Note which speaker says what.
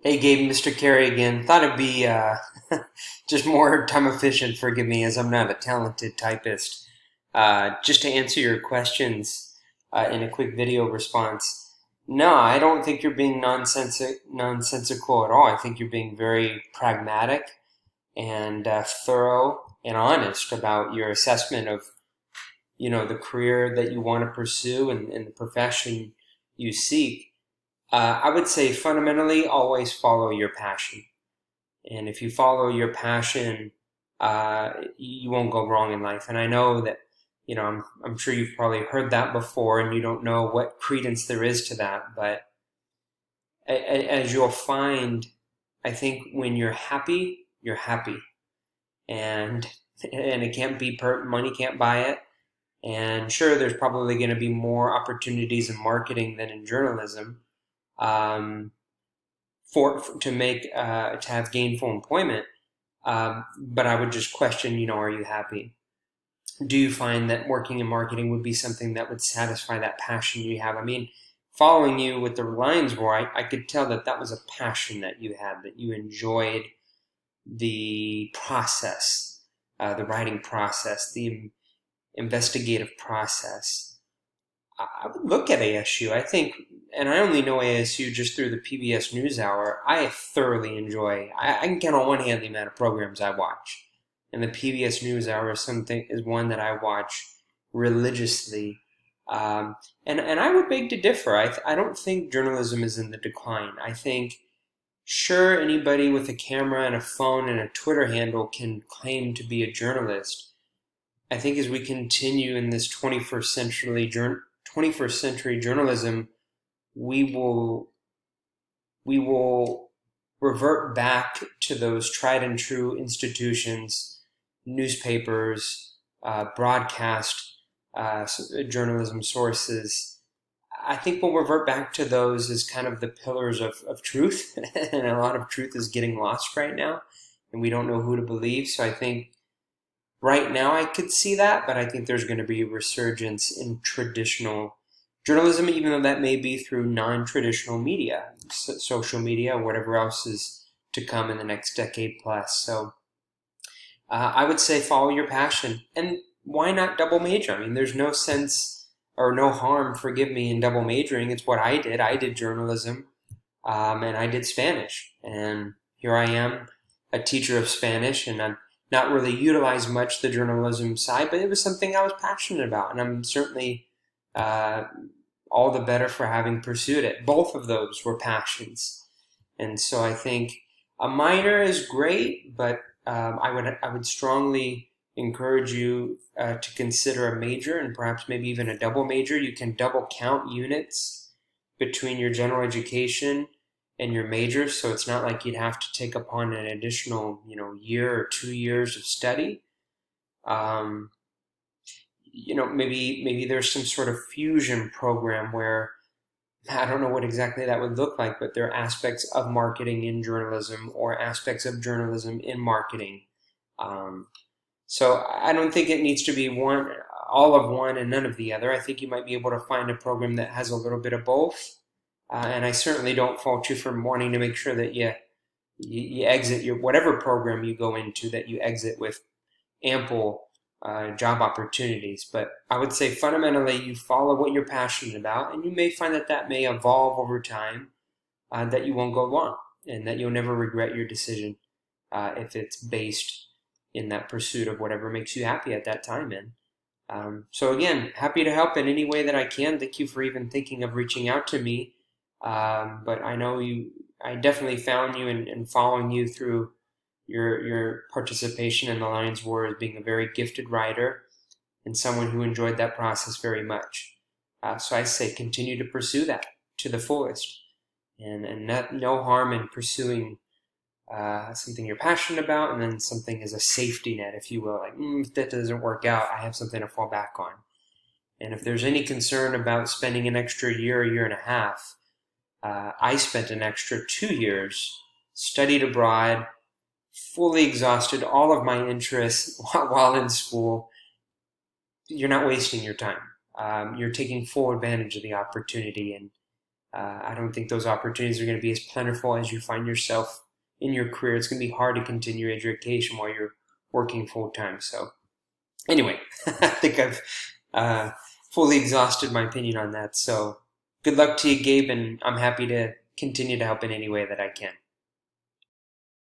Speaker 1: Hey Gabe, Mr. Carey again. Thought it'd be just more time efficient, forgive me, as I'm not a talented typist. Just to answer your questions in a quick video response. No, I don't think you're being nonsensical at all. I think you're being very pragmatic and thorough and honest about your assessment of, the career that you want to pursue and the profession you seek. I would say fundamentally always follow your passion. And if you follow your passion, you won't go wrong in life. And I know that, I'm sure you've probably heard that before and you don't know what credence there is to that. But as you'll find, I think when you're happy, you're happy. And, and it can't be, money can't buy it. And sure, there's probably going to be more opportunities in marketing than in journalism. Um, to have gainful employment. But I would just question, are you happy? Do you find that working in marketing would be something that would satisfy that passion you have? I mean, following you with the Lions Roar, I could tell that that was a passion that you had, that you enjoyed the process, the writing process, the investigative process. I would look at ASU. I think, and I only know ASU just through the PBS NewsHour. I thoroughly enjoy. I can count on one hand the amount of programs I watch, and the PBS NewsHour is one that I watch religiously. And I would beg to differ. I don't think journalism is in the decline. I think sure anybody with a camera and a phone and a Twitter handle can claim to be a journalist. I think as we continue in this 21st century journalism, we will we will revert back to those tried and true institutions, newspapers, broadcast journalism sources. I think we'll revert back to those as kind of the pillars of truth, and a lot of truth is getting lost right now, and we don't know who to believe. So I think right now I could see that, but I think there's going to be a resurgence in traditional journalism, even though that may be through non-traditional media, social media, whatever else is to come in the next decade plus. So I would say follow your passion, and why not double major? I mean, there's no sense or no harm, forgive me, in double majoring. It's what I did. I did journalism, and I did Spanish, and here I am, a teacher of Spanish, and I'm not really utilized much the journalism side, but it was something I was passionate about, and I'm certainly uh, all the better for having pursued it. Both of those were passions, and so I think a minor is great, but I would strongly encourage you to consider a major and perhaps maybe even a double major. You can double count units between your general education and your major, so it's not like you'd have to take upon an additional, year or 2 years of study. Um, maybe there's some sort of fusion program where I don't know what exactly that would look like, but there are aspects of marketing in journalism or aspects of journalism in marketing. Um, so I don't think it needs to be all of one and none of the other. I think you might be able to find a program that has a little bit of both. And I certainly don't fault you for wanting to make sure that you exit your whatever program you go into, that you exit with ample job opportunities. But I would say fundamentally you follow what you're passionate about, and you may find that that may evolve over time, that you won't go wrong, and that you'll never regret your decision if it's based in that pursuit of whatever makes you happy at that time. So again, happy to help in any way that I can. Thank you for even thinking of reaching out to me. But I know I definitely found you and following you through your participation in the Lions War as being a very gifted writer and someone who enjoyed that process very much. So I say continue to pursue that to the fullest, and no harm in pursuing something you're passionate about, and then something as a safety net, if you will. Like, if that doesn't work out, I have something to fall back on. And if there's any concern about spending an extra year and a half, I spent an extra 2 years, studied abroad, fully exhausted all of my interests while in school. You're not wasting your time. You're taking full advantage of the opportunity, and I don't think those opportunities are going to be as plentiful as you find yourself in your career. It's going to be hard to continue education while you're working full time. So anyway, I think I've fully exhausted my opinion on that. So good luck to you, Gabe, and I'm happy to continue to help in any way that I can.